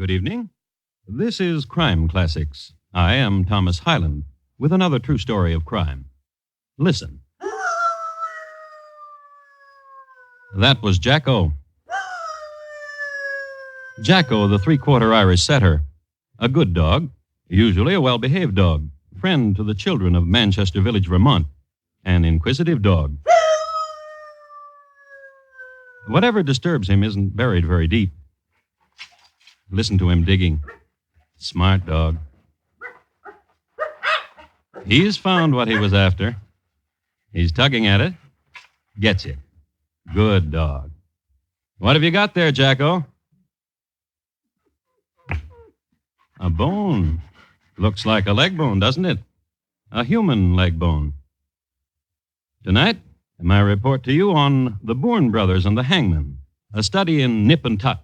Good evening. This is Crime Classics. I am Thomas Hyland with another true story of crime. Listen. That was Jacko. Jacko, the three-quarter Irish setter. A good dog, usually a well-behaved dog, friend to the children of Manchester Village, Vermont. An inquisitive dog. Whatever disturbs him isn't buried very deep. Listen to him digging. Smart dog. He's found what he was after. He's tugging at it. Gets it. Good dog. What have you got there, Jacko? A bone. Looks like a leg bone, doesn't it? A human leg bone. Tonight, my report to you on the Boorn brothers and the Hangman, a study in nip and tuck.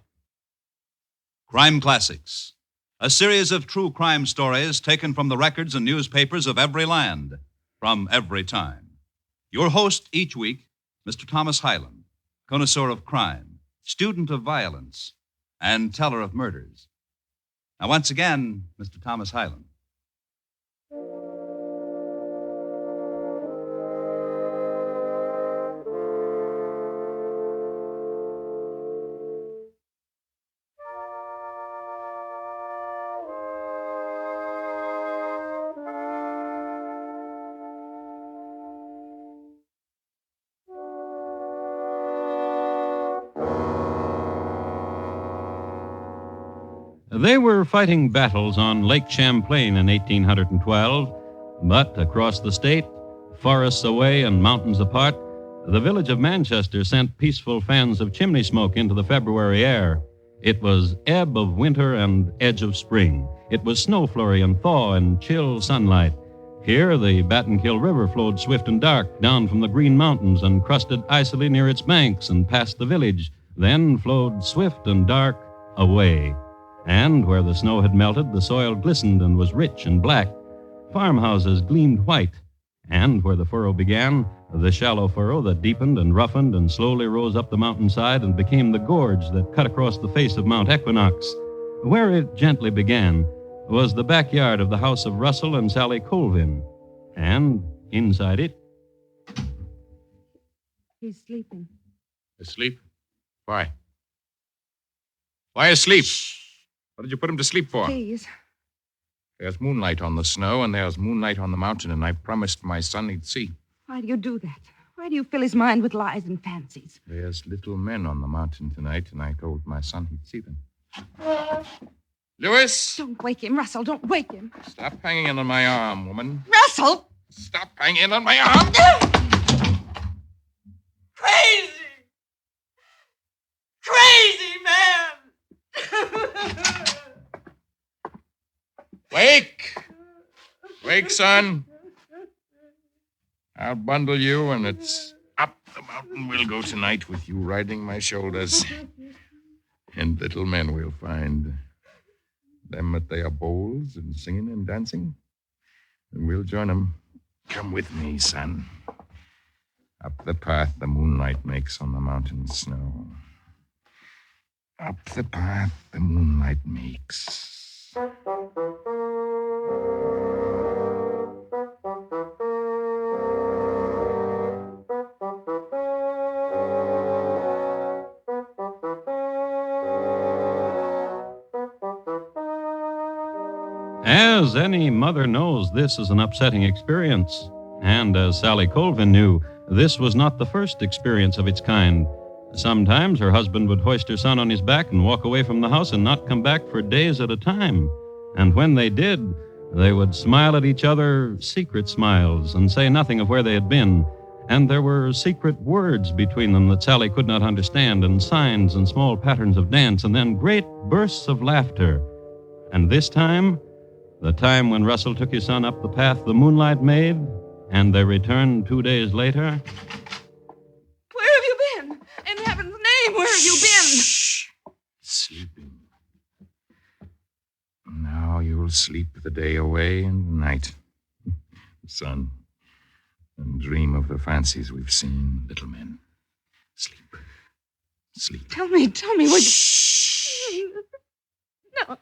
Crime Classics, a series of true crime stories taken from the records and newspapers of every land, from every time. Your host each week, Mr. Thomas Hyland, connoisseur of crime, student of violence, and teller of murders. Now, once again, Mr. Thomas Hyland. They were fighting battles on Lake Champlain in 1812, but across the state, forests away and mountains apart, the village of Manchester sent peaceful fans of chimney smoke into the February air. It was ebb of winter and edge of spring. It was snow flurry and thaw and chill sunlight. Here, the Battenkill River flowed swift and dark down from the Green Mountains and crusted icily near its banks and past the village, then flowed swift and dark away. And where the snow had melted, the soil glistened and was rich and black. Farmhouses gleamed white. And where the furrow began, the shallow furrow that deepened and roughened and slowly rose up the mountainside and became the gorge that cut across the face of Mount Equinox. Where it gently began was the backyard of the house of Russell and Sally Colvin. And inside it... He's sleeping. Asleep? Why? Why asleep? What did you put him to sleep for? Please. There's moonlight on the snow, and there's moonlight on the mountain, and I promised my son he'd see. Why do you do that? Why do you fill his mind with lies and fancies? There's little men on the mountain tonight, and I told my son he'd see them. Lewis! Don't wake him, Russell. Don't wake him. Stop hanging in on my arm, woman. Russell! Stop hanging in on my arm! Crazy! Crazy man! Wake! Wake, son. I'll bundle you, and it's up the mountain we'll go tonight with you riding my shoulders. And little men we'll find. Them at their bowls and singing and dancing. And we'll join them. Come with me, son. Up the path the moonlight makes on the mountain snow. Up the path the moonlight makes. As any mother knows, this is an upsetting experience. And as Sally Colvin knew, this was not the first experience of its kind. Sometimes her husband would hoist her son on his back and walk away from the house and not come back for days at a time. And when they did, they would smile at each other secret smiles and say nothing of where they had been. And there were secret words between them that Sally could not understand, and signs and small patterns of dance, and then great bursts of laughter. And this time, the time when Russell took his son up the path the moonlight made, and they returned 2 days later. Where have you been? In heaven's name, where have you been? Shh. Sleeping. Now you'll sleep the day away and the night, son, and dream of the fancies we've seen, little men. Sleep. Sleep. Tell me what you... Shh. No.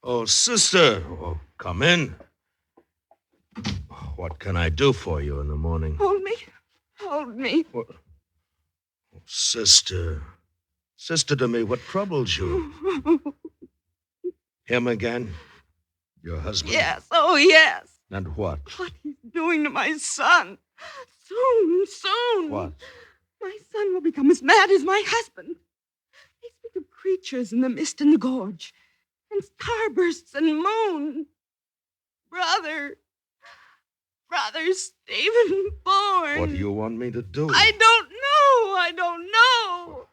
Oh, sister. Oh, come in. What can I do for you in the morning? Hold me. Hold me. What? Oh, sister. Sister to me, what troubles you? Him again? Your husband? Yes, oh yes. And what? What he's doing to my son. Soon. What? My son will become as mad as my husband. They speak of creatures in the mist and the gorge, and starbursts and moon. Brother Stephen Boorn. What do you want me to do? I don't know.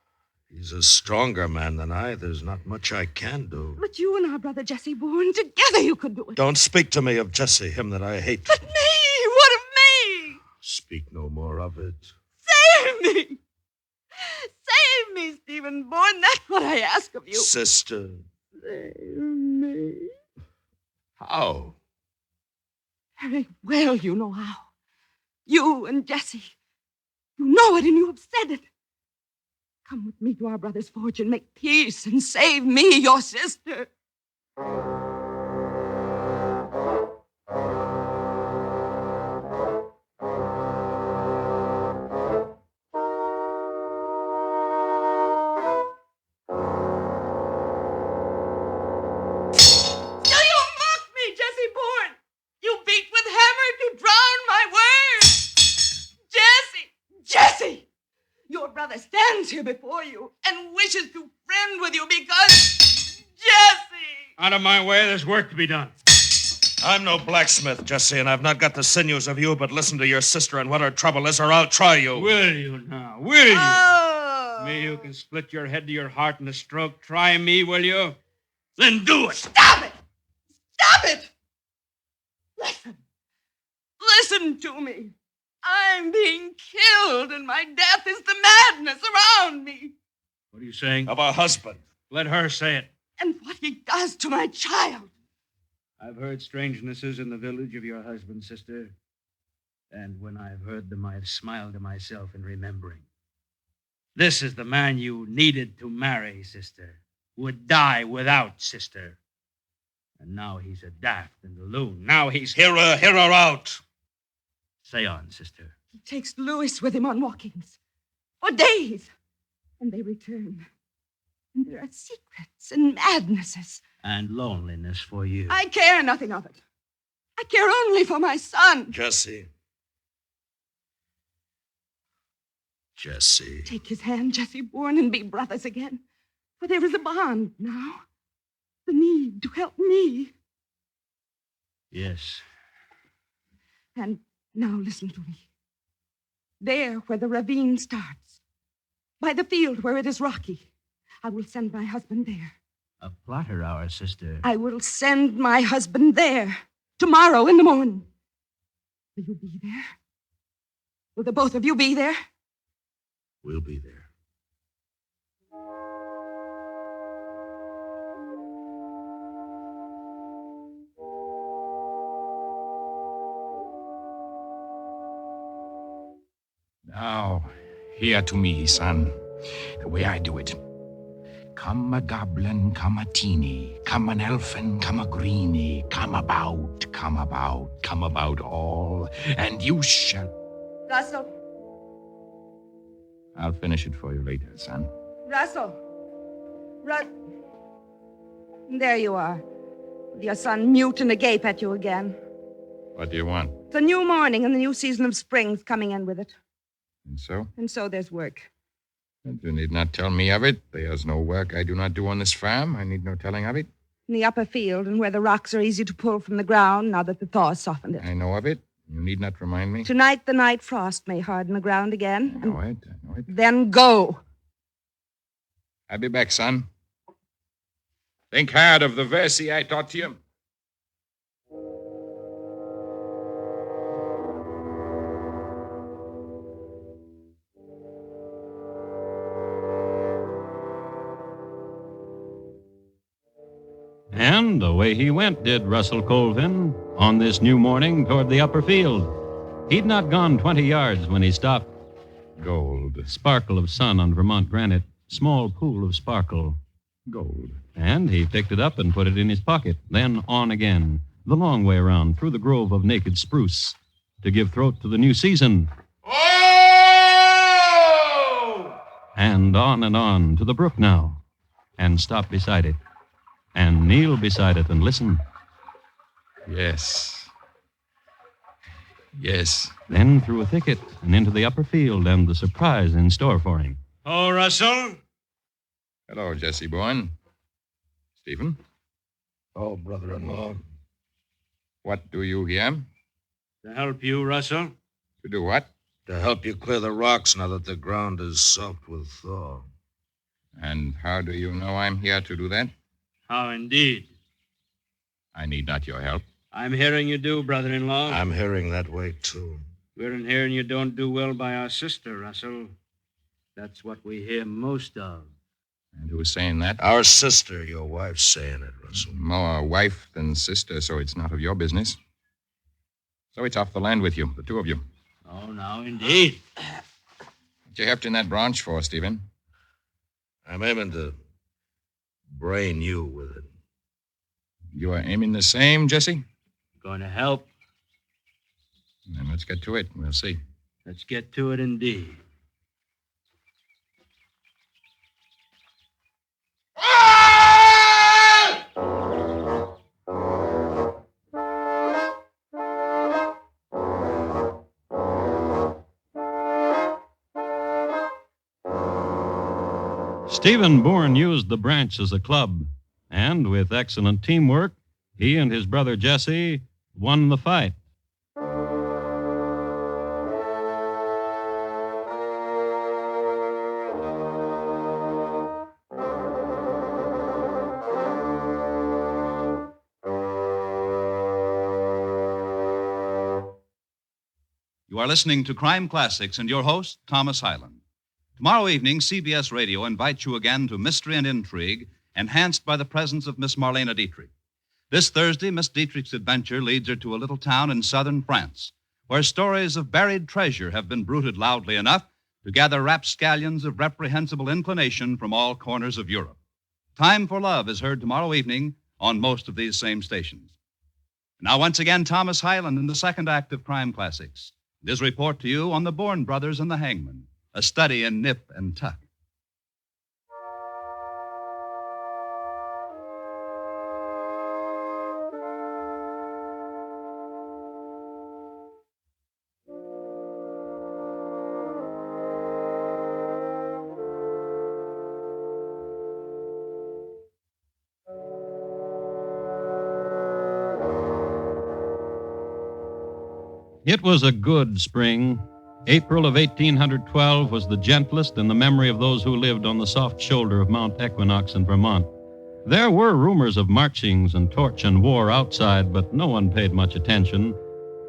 He's a stronger man than I. There's not much I can do. But you and our brother Jesse Boorn, together you could do it. Don't speak to me of Jesse, him that I hate. But me, what of me? Speak no more of it. Save me! Save me, Stephen Bourne. That's what I ask of you. Sister. Save me. How? Very well, you know how. You and Jesse. You know it and you have said it. Come with me to our brother's forge and make peace and save me, your sister. Jesse! Your brother stands here before you and wishes to friend with you because... Jesse! Out of my way, there's work to be done. I'm no blacksmith, Jesse, and I've not got the sinews of you, but listen to your sister and what her trouble is, or I'll try you. Will you now? Will you? Oh! Me who can split your head to your heart in a stroke. Try me, will you? Then do it! Stop it! Stop it! Listen. Listen to me. I'm being killed, and my death is the madness around me. What are you saying? Of a husband. Let her say it. And what he does to my child. I've heard strangenesses in the village of your husband, sister. And when I've heard them, I've smiled to myself in remembering. This is the man you needed to marry, sister. Would die without, sister. And now he's a daft and a loon. Now he's... Hear her out. Say on, sister. He takes Louis with him on walkings for days. And they return. And there are secrets and madnesses. And loneliness for you. I care nothing of it. I care only for my son. Jesse. Take his hand, Jesse Bourne, and be brothers again. For there is a bond now. The need to help me. Yes. And now listen to me. There where the ravine starts, by the field where it is rocky, I will send my husband there. A plotter hour, sister. I will send my husband there tomorrow in the morning. Will you be there? Will the both of you be there? We'll be there. Now, hear to me, son. The way I do it. Come a goblin, come a teeny, come an elfin, come a greenie, come about all, and you shall... Russell. I'll finish it for you later, son. Russell. There you are. With your son mute and agape at you again. What do you want? The new morning and the new season of spring's coming in with it. And so? And so there's work. And you need not tell me of it. There's no work I do not do on this farm. I need no telling of it. In the upper field and where the rocks are easy to pull from the ground now that the thaw has softened it. I know of it. You need not remind me. Tonight the night frost may harden the ground again. I know it. Then go. I'll be back, son. Think hard of the versi I taught you. And away he went, did Russell Colvin, on this new morning toward the upper field. He'd not gone 20 yards when he stopped. Gold. Sparkle of sun on Vermont granite. Small pool of sparkle. Gold. And he picked it up and put it in his pocket. Then on again, the long way around, through the grove of naked spruce, to give throat to the new season. Oh! And on, to the brook now. And stop beside it. And kneel beside it and listen. Yes. Yes. Then through a thicket and into the upper field and the surprise in store for him. Oh, Russell? Hello, Jesse Boorn. Stephen, Oh, brother-in-law. what do you here? To help you, Russell? To do what? To help you clear the rocks now that the ground is soft with thaw. And how do you know I'm here to do that? How indeed. I need not your help. I'm hearing you do, brother-in-law. I'm hearing that way, too. We're in hearing you don't do well by our sister, Russell. That's what we hear most of. And who's saying that? Our sister, your wife's saying it, Russell. More wife than sister, so it's not of your business. So it's off the land with you, the two of you. Oh, now, indeed. What you heft in that branch for, Stephen? I'm aiming to brain you with it. You are aiming the same, Jesse? Going to help. Then let's get to it. We'll see. Let's get to it indeed. Stephen Boorn used the branch as a club, and with excellent teamwork, he and his brother Jesse won the fight. You are listening to Crime Classics and your host, Thomas Hyland. Tomorrow evening, CBS Radio invites you again to Mystery and Intrigue, enhanced by the presence of Miss Marlena Dietrich. This Thursday, Miss Dietrich's adventure leads her to a little town in southern France, where stories of buried treasure have been bruited loudly enough to gather rapscallions of reprehensible inclination from all corners of Europe. Time for Love is heard tomorrow evening on most of these same stations. Now, once again, Thomas Hyland in the second act of Crime Classics. His report to you on the Boorn brothers and the Hangman, a study in nip and tuck. It was a good spring. April of 1812 was the gentlest in the memory of those who lived on the soft shoulder of Mount Equinox in Vermont. There were rumors of marchings and torch and war outside, but no one paid much attention.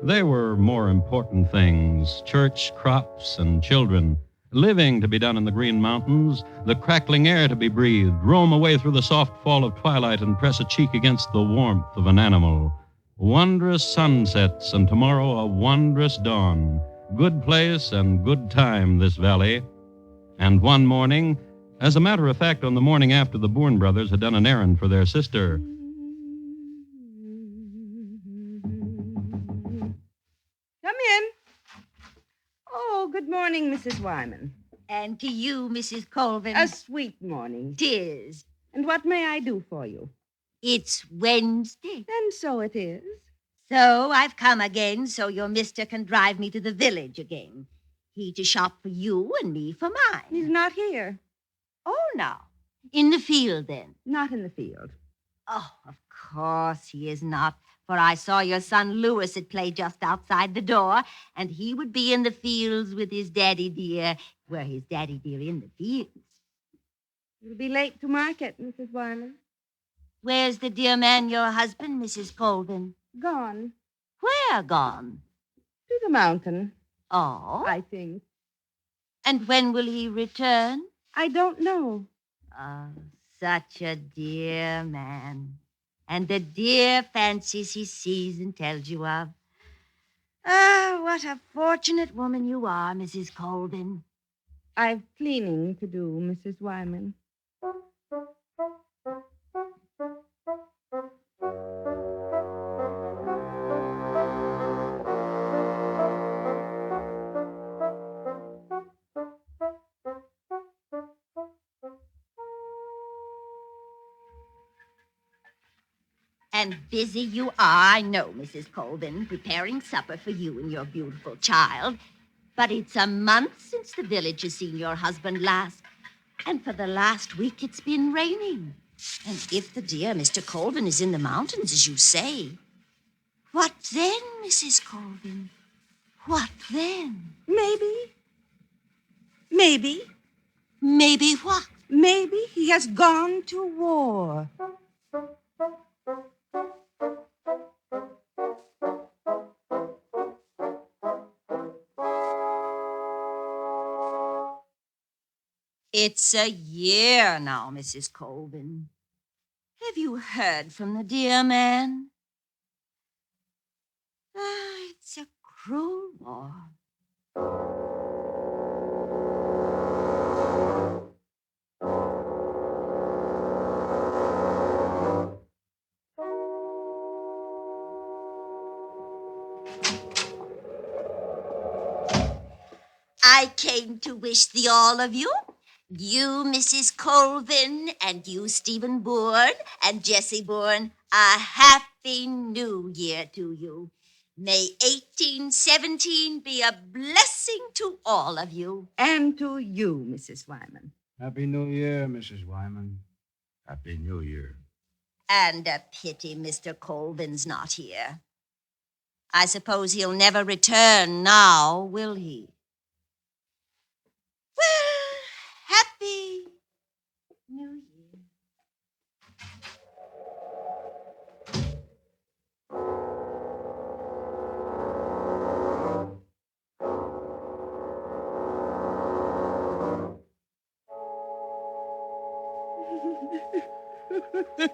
There were more important things: church, crops, and children. Living to be done in the Green Mountains, the crackling air to be breathed, roam away through the soft fall of twilight and press a cheek against the warmth of an animal. Wondrous sunsets, and tomorrow a wondrous dawn. Good place and good time, this valley. And one morning, as a matter of fact, on the morning after the Boorn brothers had done an errand for their sister. Come in. Oh, good morning, Mrs. Wyman. And to you, Mrs. Colvin. A sweet morning. 'Tis. And what may I do for you? It's Wednesday. Then so it is. So I've come again so your mister can drive me to the village again. He to shop for you and me for mine. He's not here. Oh, no. In the field, then? Not in the field. Oh, of course he is not, for I saw your son Louis at play just outside the door, and he would be in the fields with his daddy dear. Where his daddy dear in the fields? You'll be late to market, Mrs. Wyman. Where's the dear man, your husband, Mrs. Colvin? Gone. Where gone? To the mountain, Oh, I think. and when will he return? I don't know. Oh, such a dear man. and the dear fancies he sees and tells you of. Ah, what a fortunate woman you are, Mrs. Colvin. I've cleaning to do, Mrs. Wyman. And busy you are, I know, Mrs. Colvin, preparing supper for you and your beautiful child. But it's a month since the village has seen your husband last. And for the last week, it's been raining. And if the dear Mr. Colvin is in the mountains, as you say, what then, Mrs. Colvin? What then? Maybe. Maybe. Maybe what? Maybe he has gone to war. It's a year now, Mrs. Colvin. Have you heard from the dear man? Ah, it's a cruel war. I came to wish the all of you, Mrs. Colvin, and you, Stephen Boorn, and Jessie Boorn, a happy new year to you. May 1817 be a blessing to all of you. And to you, Mrs. Wyman. Happy New Year, Mrs. Wyman. Happy New Year. And a pity Mr. Colvin's not here. I suppose he'll never return now, will he? Well, happy New Year.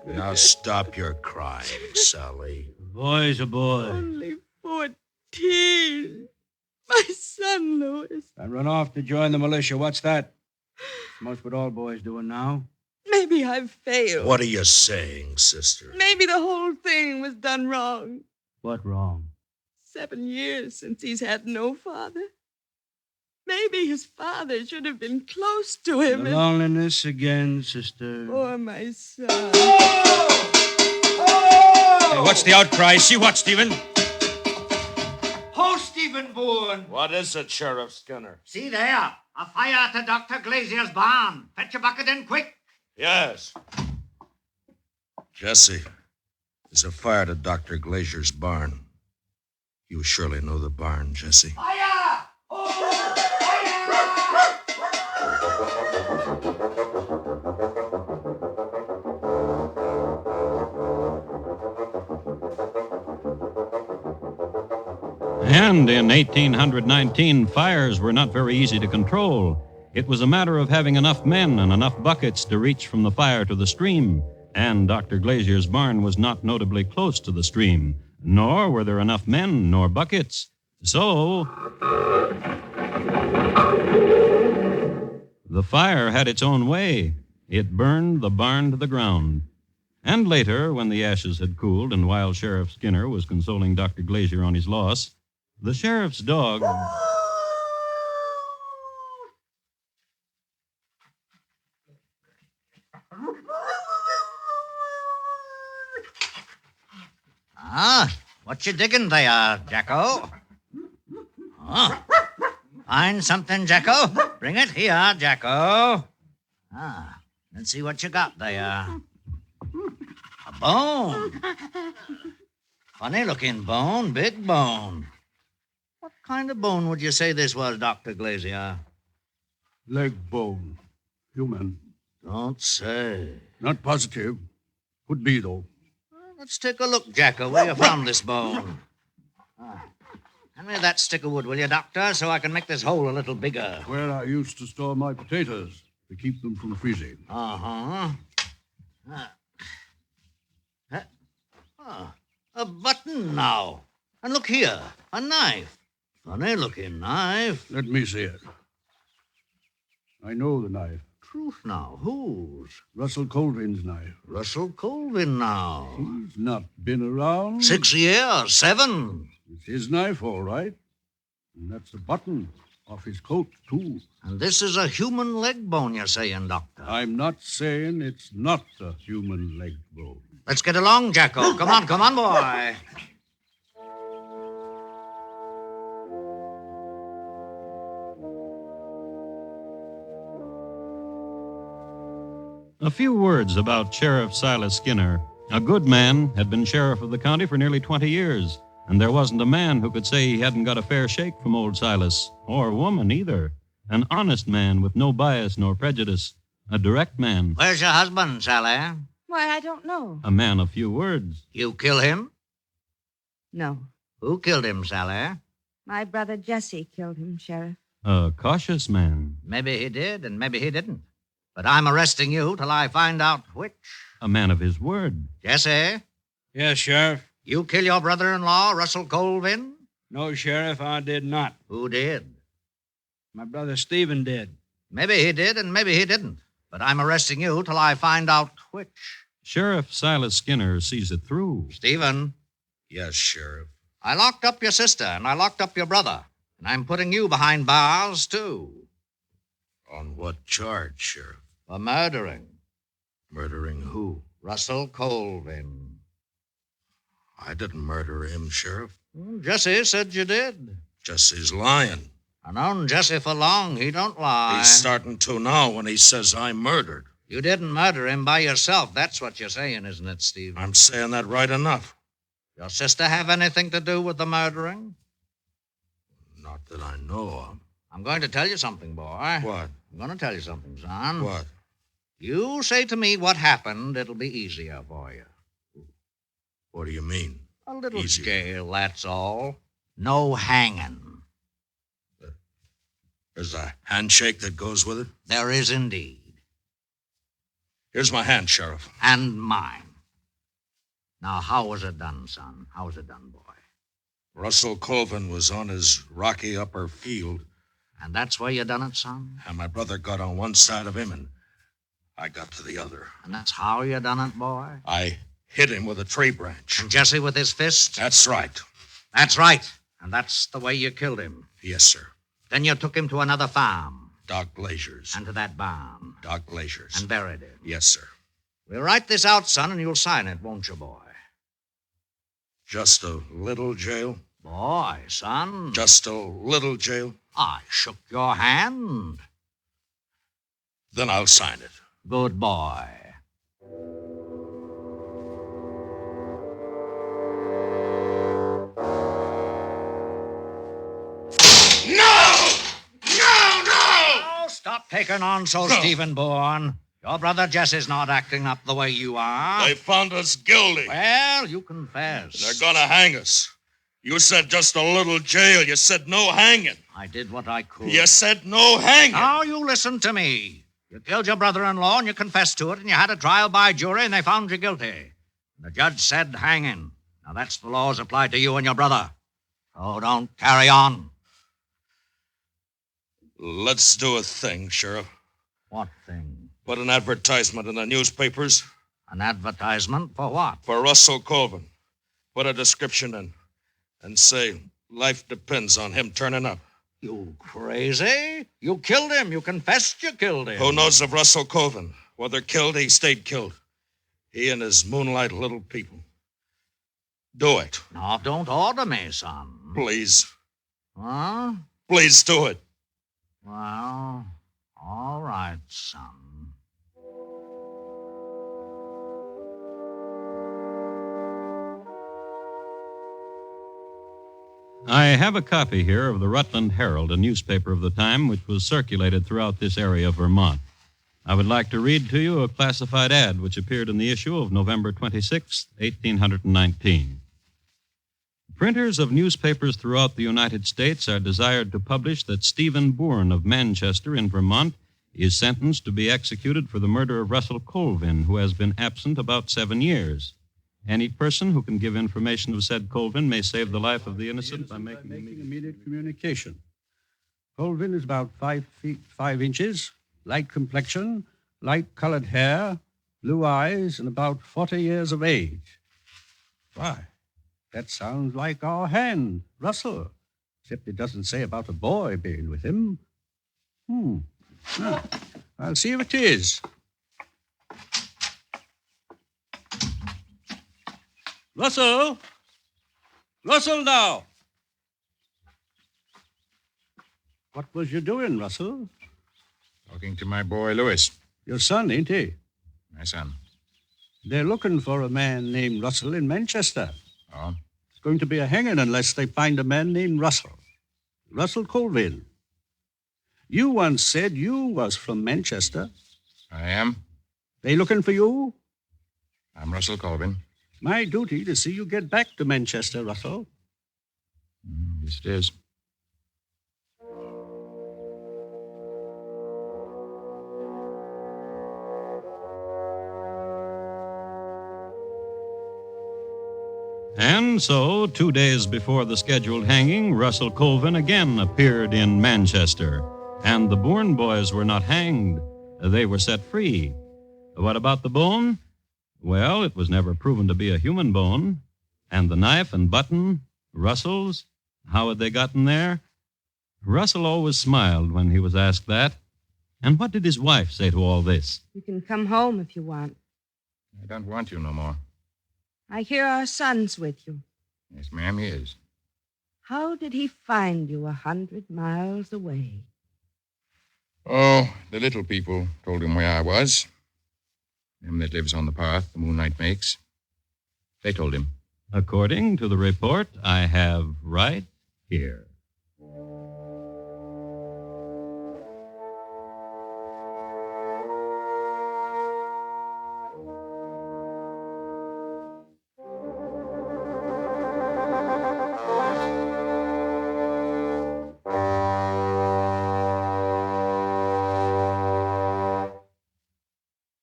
Now stop your crying, Sally. A boy's a boy. Only 14. My son, Louis. I run off to join the militia. What's that? It's most what all boys doing now. Maybe I've failed. What are you saying, sister? Maybe the whole thing was done wrong. What wrong? 7 years since he's had no father. Maybe his father should have been close to him. The loneliness again, sister. Poor my son. Hey, what's the outcry? See what, Stephen? Ho, Stephen Boorn. What is it, Sheriff Skinner? See there. A fire at the Dr. Glazier's barn. Fetch a bucket in quick. Yes. Jesse, there's a fire to Dr. Glazier's barn. You surely know the barn, Jesse. Fire! Oh, And in 1819, fires were not very easy to control. It was a matter of having enough men and enough buckets to reach from the fire to the stream. And Dr. Glazier's barn was not notably close to the stream, nor were there enough men nor buckets. So the fire had its own way. It burned the barn to the ground. And later, when the ashes had cooled and while Sheriff Skinner was consoling Dr. Glazier on his loss, the sheriff's dog... Ah, what you digging there, Jacko? Oh, find something, Jacko? Bring it here, Jacko. Ah, let's see what you got there. A bone. Funny-looking bone, big bone. What kind of bone would you say this was, Dr. Glazier? Leg bone. Human. Don't say. Not positive. Could be, though. Let's take a look, Jacko, where you found this bone. Hand me that stick of wood, will you, Doctor, so I can make this hole a little bigger. Where I used to store my potatoes to keep them from freezing. Uh-huh. A button now. And look here, a knife. Funny-looking knife. Let me see it. I know the knife. Truth now, whose? Russell Colvin's knife. Russell Colvin now. He's not been around. 6 years, 7. It's his knife, all right. And that's the button off his coat, too. And this is a human leg bone, you're saying, Doctor. I'm not saying it's not a human leg bone. Let's get along, Jacko. Come on, boy. A few words about Sheriff Silas Skinner. A good man, had been sheriff of the county for nearly 20 years, and there wasn't a man who could say he hadn't got a fair shake from old Silas, or woman either. An honest man with no bias nor prejudice. A direct man. Where's your husband, Sally? Why, I don't know. A man of few words. You kill him? No. Who killed him, Sally? My brother Jesse killed him, Sheriff. A cautious man. Maybe he did, and maybe he didn't. But I'm arresting you till I find out which. A man of his word. Jesse, Yes, Sheriff. you kill your brother-in-law, Russell Colvin? No, Sheriff, I did not. Who did? My brother Stephen did. Maybe he did, and maybe he didn't. But I'm arresting you till I find out which. Sheriff Silas Skinner sees it through. Stephen, Yes, Sheriff. I locked up your sister, and I locked up your brother. And I'm putting you behind bars, too. On what charge, Sheriff? For murdering Murdering who? Russell Colvin. I didn't murder him, Sheriff. Jesse said you did. Jesse's lying. I've known Jesse for long. He don't lie. He's starting to now when he says I murdered. You didn't murder him by yourself. That's what you're saying, isn't it, Steve? I'm saying that right enough. Your sister have anything to do with the murdering? Not that I know of. I'm going to tell you something, boy. What? I'm going to tell you something, son. What? You say to me what happened, it'll be easier for you. What do you mean? A little Easier. jail, that's all. No hanging. There's a handshake that goes with it. There is indeed. Here's my hand, Sheriff. And mine. Now, how was it done, son? How was it done, boy? Russell Colvin was on his rocky upper field, And that's where you done it, son? and my brother got on one side of him, and I got to the other. And that's how you done it, boy? I hit him with a tree branch. And Jesse with his fist? That's right. That's right. And that's the way you killed him. Yes, sir. Then you took him to another farm. Doc Glazier's. And to that barn. Doc Glazier's. And buried him. Yes, sir. We'll write this out, son, and you'll sign it, won't you, boy? Just a little jail? Boy, son. Just a little jail? I shook your hand. Then I'll sign it. Good boy. No! Stop taking on so, Stephen Boorn. Your brother Jesse's not acting up the way you are. They found us guilty. Well, you confess. They're gonna hang us. You said just a little jail. You said no hanging. I did what I could. You said no hanging. Now you listen to me. You killed your brother-in-law and you confessed to it, and you had a trial by jury and they found you guilty. The judge said hanging. Now that's the laws applied to you and your brother. So don't carry on. Let's do a thing, Sheriff. What thing? Put an advertisement in the newspapers An advertisement for what? for Russell Colvin. Put a description in and say life depends on him turning up. You crazy? You killed him. You confessed you killed him. Who knows of Russell Colvin? Whether killed, he stayed killed. He and his moonlight little people. Do it. Now, don't order me, son. Please. Huh? Please do it. Well, all right, son. I have a copy here of the Rutland Herald, a newspaper of the time which was circulated throughout this area of Vermont. I would like to read to you a classified ad which appeared in the issue of November 26, 1819. Printers of newspapers throughout the United States are desired to publish that Stephen Boorn of Manchester in Vermont is sentenced to be executed for the murder of Russell Colvin, who has been absent about 7 years. Any person who can give information of said Colvin may save the life of the innocent by making immediate communication. Colvin is about 5 feet 5 inches, light complexion, light-colored hair, blue eyes, and about 40 years of age. Why, that sounds like our hand, Russell, except it doesn't say about a boy being with him. Well, I'll see if it is. Russell! Russell, now! What was you doing, Russell? Talking to my boy, Lewis. Your son, ain't he? My son. They're looking for a man named Russell in Manchester. Oh? It's going to be a hanging unless they find a man named Russell. Russell Colvin. You once said you was from Manchester. I am. They looking for you? I'm Russell Colvin. My duty to see you get back to Manchester, Russell. Yes, it is. And so, 2 days before the scheduled hanging, Russell Colvin again appeared in Manchester. And the Boorn boys were not hanged. They were set free. What about the bone? Well, it was never proven to be a human bone. And the knife and button, Russell's, how had they gotten there? Russell always smiled when he was asked that. And what did his wife say to all this? You can come home if you want. I don't want you no more. I hear our son's with you. Yes, ma'am, he is. How did he find you 100 miles away? Oh, the little people told him where I was. Them that lives on the path the moonlight makes. They told him. According to the report I have right here.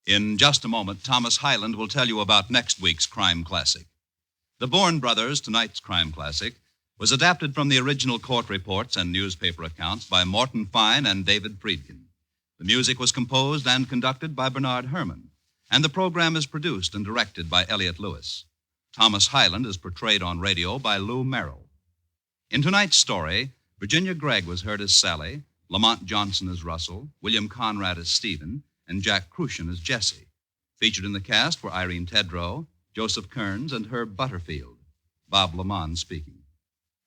In just a moment, Thomas Hyland will tell you about next week's Crime Classic. The Boorn Brothers, tonight's Crime Classic, was adapted from the original court reports and newspaper accounts by Morton Fine and David Friedkin. The music was composed and conducted by Bernard Herrmann, and the program is produced and directed by Elliott Lewis. Thomas Hyland is portrayed on radio by Lou Merrill. In tonight's story, Virginia Gregg was heard as Sally, Lamont Johnson as Russell, William Conrad as Stephen, and Jack Crucian as Jesse. Featured in the cast were Irene Tedrow, Joseph Kearns, and Herb Butterfield. Bob Lamont speaking.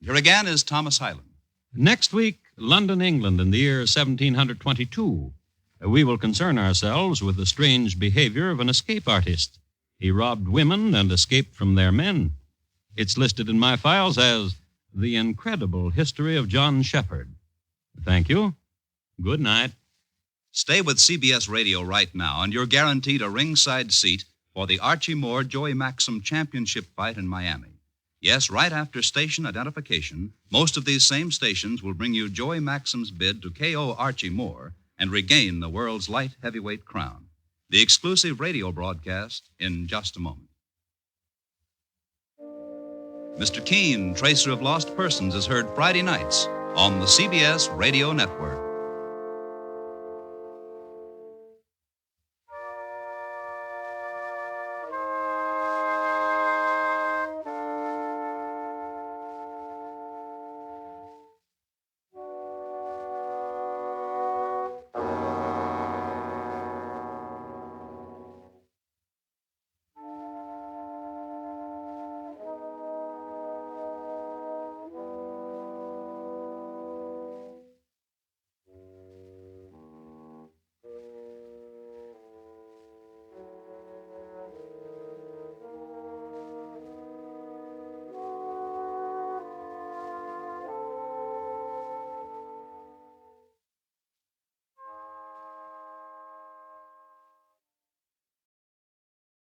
Here again is Thomas Hyland. Next week, London, England, in the year 1722. We will concern ourselves with the strange behavior of an escape artist. He robbed women and escaped from their men. It's listed in my files as The Incredible History of John Shepherd. Thank you. Good night. Stay with CBS Radio right now, and you're guaranteed a ringside seat for the Archie Moore Joey Maxim Championship fight in Miami. Yes, right after station identification, most of these same stations will bring you Joey Maxim's bid to KO Archie Moore and regain the world's light heavyweight crown. The exclusive radio broadcast in just a moment. Mr. Keene, Tracer of Lost Persons, is heard Friday nights on the CBS Radio Network.